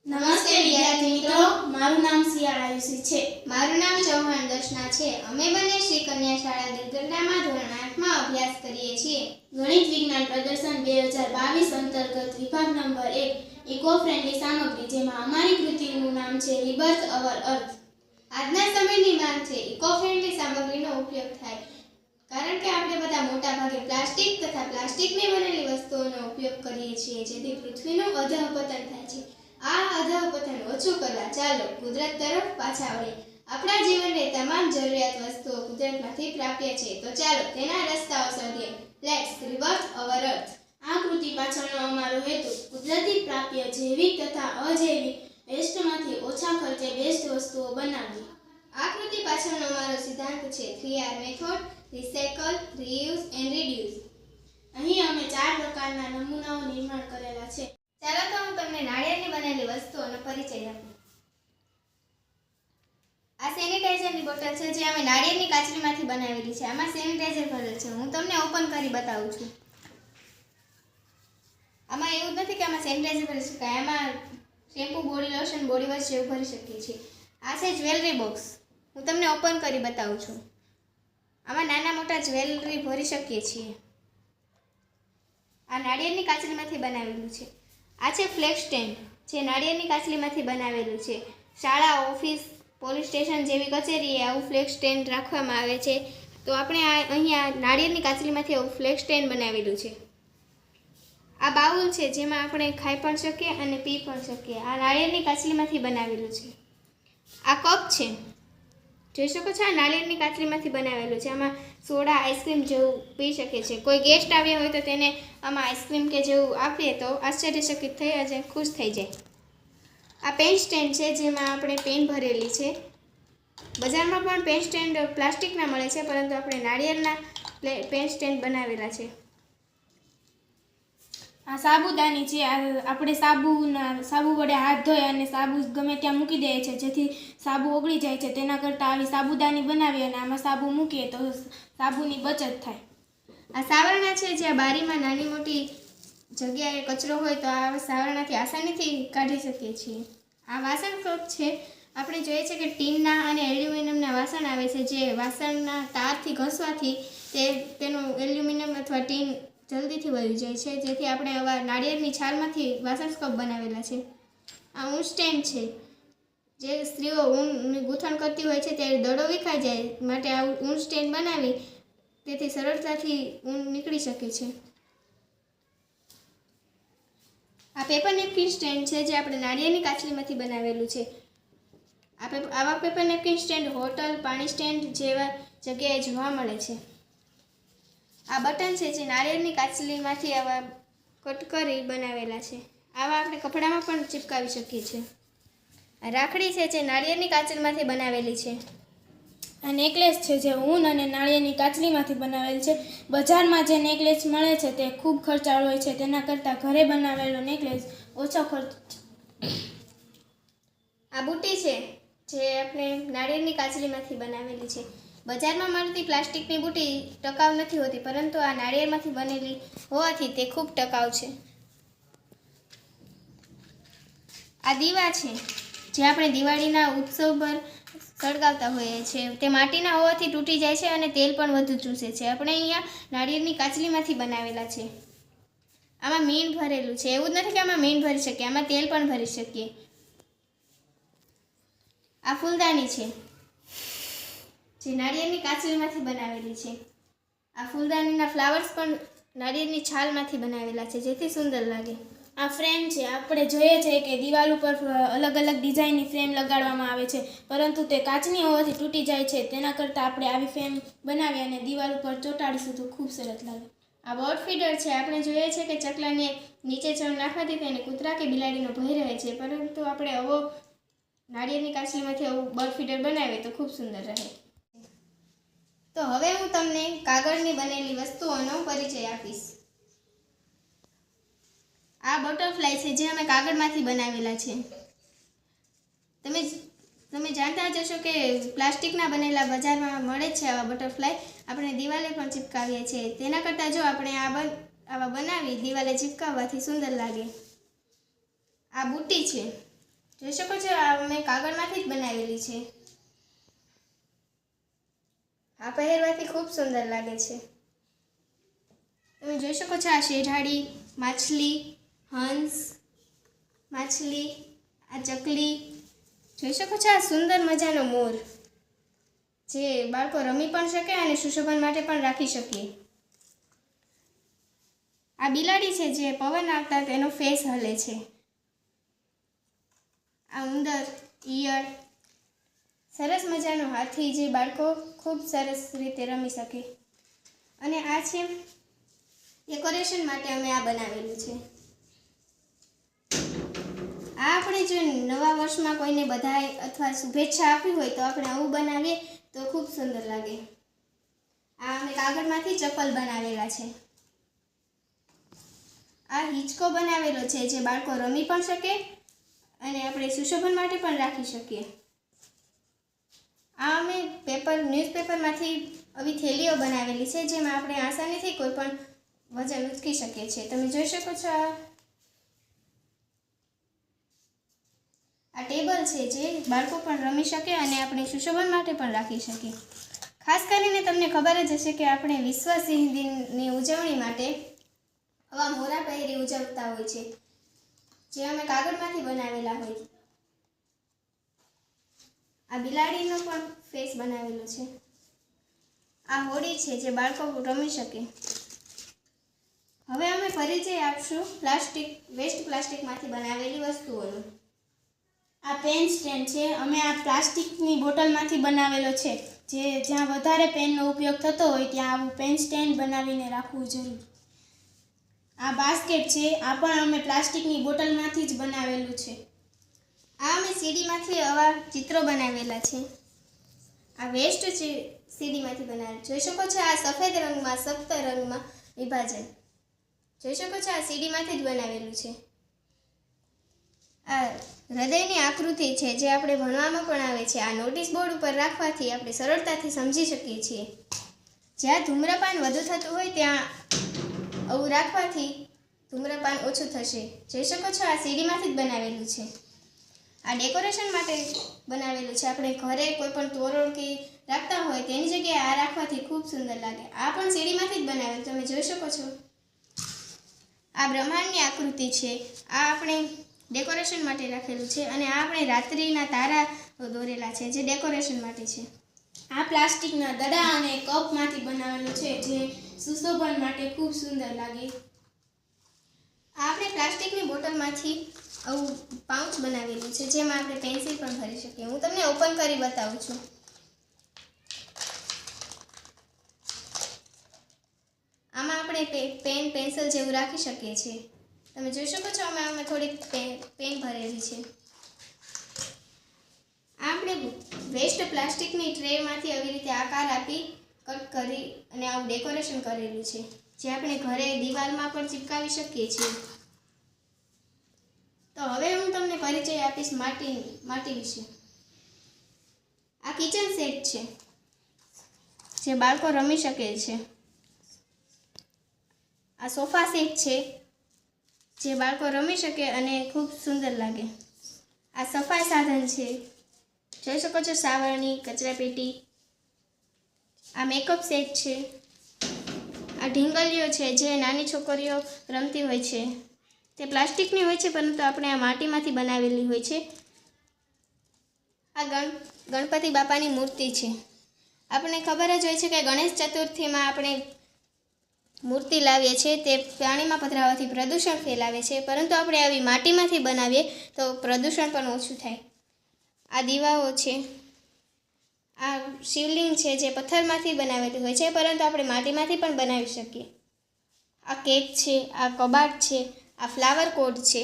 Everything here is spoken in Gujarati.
નમસ્તે વિદ્યાર્થી મિત્રો, મારું નામ શિયાળ આયુષી છે. મારું નામ ચૌહાણ દર્શના છે. અમે બંને શ્રી કન્યા શાળા દિલગઢડામાં ધોરણ 8માં અભ્યાસ કરીએ છીએ. ગણિત વિજ્ઞાન પ્રદર્શન 2022 અંતર્ગત વિભાગ નંબર 1 ઇકો ફ્રેન્ડલી સામગ્રી, જેમાં અમારી કૃતિનું નામ છે રિબર્થ અવર અર્થ. આજના સમયની માંગ છે ઇકો ફ્રેન્ડલી સામગ્રીનો ઉપયોગ થાય, કારણ કે આપણે બધા મોટા ભાગે પ્લાસ્ટિક તથા પ્લાસ્ટિકની બનેલી વસ્તુઓનો ઉપયોગ કરીએ છીએ, જેથી પૃથ્વીનું અધઃપતન થાય છે. આ અધઃપતન ઓછું કરવા ચાલો કુદરત તરફ પાછા વળીએ. આપણા જીવનની તમામ જરૂરિયાત વસ્તુઓ કુદરતમાંથી પ્રાપ્ય છે, તો ચાલો તેના રસ્તાઓ શોધીએ. લેટ્સ રિબર્થ અવર અર્થ. આ કૃતિ પાછળનો અમારો હેતુ કુદરતી પ્રાપ્ય જૈવિક તથા અજૈવિક વેસ્ટમાંથી ઓછા ખર્ચે બેસ્ટ વસ્તુઓ બનાવવી. આ કૃતિ પાછળનો અમારો સિદ્ધાંત છે 3R method: recycle, reuse and reduce. અહીં અમે 4 પ્રકારના નમૂનાઓ નિર્માણ કરેલા છે. ચાલો તો હું તમને નાળિયેરની બનેલી વસ્તુઓનો પરિચય આપું. આ સેનિટાઈઝરની બોટલ છે, જે અમે નાળિયેરની કાચરીમાંથી બનાવેલી છે. આમાં સેનિટાઈઝર ભરેલ છે. હું તમને ઓપન કરી બતાવું છું. આમાં એવું નથી કે આમાં સેનિટાઈઝર ભરી શકાય. આમાં shampoo, body lotion, body wash જેવું ભરી શકીએ છીએ. આ છે જ્વેલરી બોક્સ. હું તમને ઓપન કરી બતાવું છું. આમાં નાના મોટા જ્વેલરી ભરી શકીએ છીએ. આ નાળિયેરની કાચરીમાંથી બનાવેલું છે. આ છે ફ્લેગ સ્ટેન્ડ, જે નાળિયેરની કાચરીમાંથી બનાવેલું છે. શાળા, ઓફિસ, પોલીસ સ્ટેશન જેવી કચેરીએ આવું ફ્લેગ સ્ટેન્ડ રાખવામાં આવે છે. તો આપણે અહીંયા નાળિયેરની કાચરીમાંથી આવું ફ્લેગ સ્ટેન્ડ બનાવેલું છે. આ બાઉલ છે, જેમાં આપણે ખાઈ પણ શકીએ અને પી પણ શકીએ. આ નાળિયેરની કાચરીમાંથી બનાવેલું છે. આ કપ છે, જોઈ શકો છો, આ નાળિયેરની કાચરીમાંથી બનાવેલું છે. આમાં સોડા, આઈસ્ક્રીમ જેવું પી શકે છે. કોઈ ગેસ્ટ આવ્યા હોય તો તેને આમાં આઈસ્ક્રીમ કે જેવું આપીએ તો આશ્ચર્યચકિત થઈ જાય, ખુશ થઈ જાય. આ પેન સ્ટેન્ડ છે, જેમાં આપણે પેન ભરેલી છે. બજારમાં પણ પેન સ્ટેન્ડ પ્લાસ્ટિકના મળે છે, પરંતુ આપણે નાળિયેરના પેન સ્ટેન્ડ બનાવેલા છે. આ સાબુદાની છે. આપણે સાબુ વડે હાથ ધોઈ અને સાબુ ગમે ત્યાં મૂકી દઈએ છીએ, જેથી સાબુ ઓગળી જાય છે. તેના કરતાં આવી સાબુદાની બનાવી અને આમાં સાબુ મૂકીએ તો સાબુની બચત થાય. આ સાવરણા છે, જ્યાં બારીમાં નાની મોટી જગ્યાએ કચરો હોય તો આ સાવરણાથી આસાનીથી કાઢી શકીએ છીએ. આ વાસણ કપ છે. આપણે જોઈએ છે કે ટીનના અને એલ્યુમિનિયમના વાસણ આવે છે, જે વાસણના તારથી ઘસવાથી તેનું એલ્યુમિનિયમ અથવા ટીન જલ્દીથી વળી જાય છે, જેથી આપણે આવા નાળિયેરની છાલમાંથી વાસણ કપ બનાવેલા છે. આ ઊન સ્ટેન્ડ છે, જે સ્ત્રીઓ ઊનની ગૂંથણ કરતી હોય છે ત્યારે દડો વિખાઈ જાય માટે આ ઊન સ્ટેન્ડ બનાવી તેથી સરળતાથી ઊન નીકળી શકે છે. આ પેપર નેપકિન સ્ટેન્ડ છે, જે આપણે નાળિયેરની કાચરીમાંથી બનાવેલું છે. આવા પેપર નેપકિન સ્ટેન્ડ હોટલ, પાણી સ્ટેન્ડ જેવા જગ્યાએ જોવા મળે છે. આ બટન છે, જે નાળિયેરની કાચરીમાંથી આવા કટ કરી બનાવેલા છે. આવા આપણે કપડામાં પણ ચિપકાવી શકીએ છીએ. આ રાખડી છે, જે નાળિયેરની કાચરીમાંથી બનાવેલી છે. આ નેકલેસ છે, જે ઊન અને નાળિયેરની કાચરીમાંથી બનાવેલ છે. બજારમાં જે નેકલેસ મળે છે તે ખૂબ ખર્ચાળ હોય છે, તેના કરતાં ઘરે બનાવેલો નેકલેસ ઓછો ખર્ચ. આ બુટ્ટી છે, જે આપણે નાળિયેરની કાચરીમાંથી બનાવેલી છે. બજારમાં મળતી પ્લાસ્ટિકની બુટ્ટી ટકાઉ નથી હોતી, પરંતુ આ નાળિયેરમાંથી બનેલી હોવાથી તે ખૂબ ટકાઉ છે. આ દીવા છે, જે આપણે દિવાળીના ઉત્સવ પર સળગાવતા હોઈએ છીએ. તે માટીના હોવાથી તૂટી જાય છે અને તેલ પણ વધુ ચૂસે છે. આપણે અહીંયા નાળિયેરની કાચરીમાંથી બનાવેલા છે. આમાં મીણ ભરેલું છે. એવું જ નથી કે આમાં મીણ ભરી શકીએ, આમાં તેલ પણ ભરી શકીએ. આ ફૂલદાની છે, જે નાળિયેરની કાચરીમાંથી બનાવેલી છે. આ ફૂલદાનીના ફ્લાવર્સ પણ નાળિયેરની છાલમાંથી બનાવેલા છે, જેથી સુંદર લાગે. આ ફ્રેમ છે. આપણે જોઈએ છે કે દિવાલ ઉપર અલગ અલગ ડિઝાઇનની ફ્રેમ લગાડવામાં આવે છે, પરંતુ તે કાચની હોવાથી તૂટી જાય છે. તેના કરતાં આપણે આવી ફ્રેમ બનાવી અને દિવાલ ઉપર ચોંટાડીશું તો ખૂબ સરસ લાગે. આ બર્ડ ફીડર છે. આપણે જોઈએ છે કે ચકલાને નીચે ચણ નાખવાથી તેને કૂતરા કે બિલાડીનો ભય રહે છે, પરંતુ આપણે આવો નાળિયેરની કાચરીમાંથી આવું બર્ડ ફીડર બનાવીએ તો ખૂબ સુંદર રહે. તો હવે હું તમને કાગળની બનેલી વસ્તુઓનો પરિચય આપીશ. આ બટરફ્લાય છે, જે અમે કાગળમાંથી બનાવેલા છે. તમે જાણતા જ હશો કે પ્લાસ્ટિકના બનેલા બજારમાં મળે છે આવા બટરફ્લાય. આપણે દિવાલે પણ ચિપકાવીએ છીએ. તેના કરતાં જો આપણે આવા બનાવી દિવાલે ચિપકાવવાથી સુંદર લાગે. આ બુટ્ટી છે. જોઈ શકો છો આ મેં કાગળમાંથી જ બનાવેલી છે. આ પહેરવાથી ખૂબ સુંદર લાગે છે. તમે જોઈ શકો છો આ શેઢાડી, માછલી, હંસ, માછલી, આ ચકલી, જોઈ શકો છો આ સુંદર મજાનો મોર જે બાળકો રમી પણ શકે અને સુશોભન માટે પણ રાખી શકીએ. આ બિલાડી છે જે પવન આવતા તેનો ફેસ હલે છે. આ ઉંદર, ઈયળ, સરસ મજાનો હાથી જે બાળકો ખૂબ સરસ રીતે રમી શકે. અને આ છે ડેકોરેશન માટે અમે આ બનાવેલું છે. આ આપણે જો નવા વર્ષમાં કોઈને બધાઈ અથવા શુભેચ્છા આપવી હોય તો આપણે આવું બનાવીએ તો ખૂબ સુંદર લાગે. આ અમે કાગળમાંથી ચપ્પલ બનાવેલા છે. આ હિંચકો બનાવેલો છે જે બાળકો રમી પણ શકે અને આપણે સુશોભન માટે પણ રાખી શકીએ. આ અમે ન્યૂઝપેપરમાંથી આવી થેલીઓ બનાવેલી છે જેમાં આપણે આસાનીથી કોઈ પણ વજન ઉચકી શકીએ છીએ. તમે જોઈ શકો છો આ ટેબલ છે જે બાળકો પણ રમી શકે અને આપણે સુશોભન માટે પણ રાખી શકીએ. ખાસ કરીને તમને ખબર જ હશે કે આપણે વિશ્વ સિંહ દિનની ઉજવણી માટે આવા મોરા પહેરી ઉજવતા હોય છે જે અમે કાગળમાંથી બનાવેલા હોય. આ બિલાડીનો પણ ફેસ બનાવેલો છે. આ હોડી છે જે બાળકો રમી શકે. હવે અમે પરિચય આપશું વેસ્ટ પ્લાસ્ટિકમાંથી બનાવેલી વસ્તુઓનો. આ પેન સ્ટેન્ડ છે. અમે આ પ્લાસ્ટિકની બોટલમાંથી બનાવેલો છે. જ્યાં વધારે પેનનો ઉપયોગ થતો હોય ત્યાં આવું પેન સ્ટેન્ડ બનાવીને રાખવું જરૂરી. આ બાસ્કેટ છે. આ પણ અમે પ્લાસ્ટિકની બોટલમાંથી જ બનાવેલું છે. આ અમે સીડીમાંથી આવા ચિત્રો બનાવેલા છે. આ વેસ્ટ છે સીડીમાંથી બનાવેલ. જોઈ શકો છો આ સફેદ રંગમાં 7 રંગમાં વિભાજન. જોઈ શકો છો આ સીડીમાંથી જ બનાવેલું છે. આ હૃદયની આકૃતિ છે જે આપણે ભણવામાં પણ આવે છે. આ નોટિસ બોર્ડ ઉપર રાખવાથી આપણે સરળતાથી સમજી શકીએ છીએ. જ્યાં ધૂમ્રપાન વધુ થતું હોય ત્યાં આવું રાખવાથી ધૂમ્રપાન ઓછું થશે. જોઈ શકો છો આ સીડીમાંથી જ બનાવેલું છે. આ ડેકોરેશન માટે બનાવેલું છે. આપણે ઘરે કોઈ પણ તોરણ કે રાખતા હોય તેની જગ્યાએ આ રાખવાથી ખૂબ સુંદર લાગે. આ પણ સીડીમાંથી જ બનાવેલું તમે જોઈ શકો છો. આ બ્રહ્માંડની આકૃતિ છે. આ આપણે ડેકોરેશન માટે રાખેલું છે અને આ આપણે રાત્રિના તારા દોરેલા છે જે ડેકોરેશન માટે છે. આ પ્લાસ્ટિકના દડા અને કપમાંથી બનાવેલું છે જે સુશોભન માટે ખૂબ સુંદર લાગે. આ આપણે પ્લાસ્ટિકની બોટલમાંથી આવું પાઉચ બનાવેલું છે જેમાં આપણે પેન્સિલ પણ ભરી શકીએ. હું તમને ઓપન કરી બતાવું છું. આમાં આપણે પેન પેન્સિલ જેવું રાખી શકીએ છીએ. તમે જોઈ શકો છો અમે થોડીક પેન ભરેલી છે. આપણે વેસ્ટ પ્લાસ્ટિકની ટ્રેમાંથી આવી રીતે આકાર આપી કટ કરી અને આવું ડેકોરેશન કરેલું છે જે આપણે ઘરે દિવાલમાં પણ ચિપકાવી શકીએ છીએ. તો હવે હું તમને પરિચય આપીશ માટી વિશે. આ કિચન સેટ છે જે બાળકો રમી શકે છે. આ સોફા સેટ છે જે બાળકો રમી શકે અને ખૂબ સુંદર લાગે. આ સફાઈ સાધન છે. જોઈ શકો છો સાવરણી, કચરાપેટી. આ મેકઅપ સેટ છે. આ ઢીંગલીઓ છે જે નાની છોકરીઓ રમતી હોય છે. તે પ્લાસ્ટિકની હોય છે પરંતુ આપણે આ માટીમાંથી બનાવેલી હોય છે. આ ગણપતિ બાપાની મૂર્તિ છે. આપણને ખબર જ હોય છે કે ગણેશ ચતુર્થીમાં આપણે મૂર્તિ લાવીએ છીએ તે પાણીમાં પધરાવવાથી પ્રદૂષણ ફેલાવે છે પરંતુ આપણે આવી માટીમાંથી બનાવીએ તો પ્રદૂષણ પણ ઓછું થાય. આ દીવાઓ છે. આ શિવલિંગ છે જે પથ્થરમાંથી બનાવેલી હોય છે પરંતુ આપણે માટીમાંથી પણ બનાવી શકીએ. આ કેક છે. આ કબાટ છે. આ ફ્લાવર કોટ છે.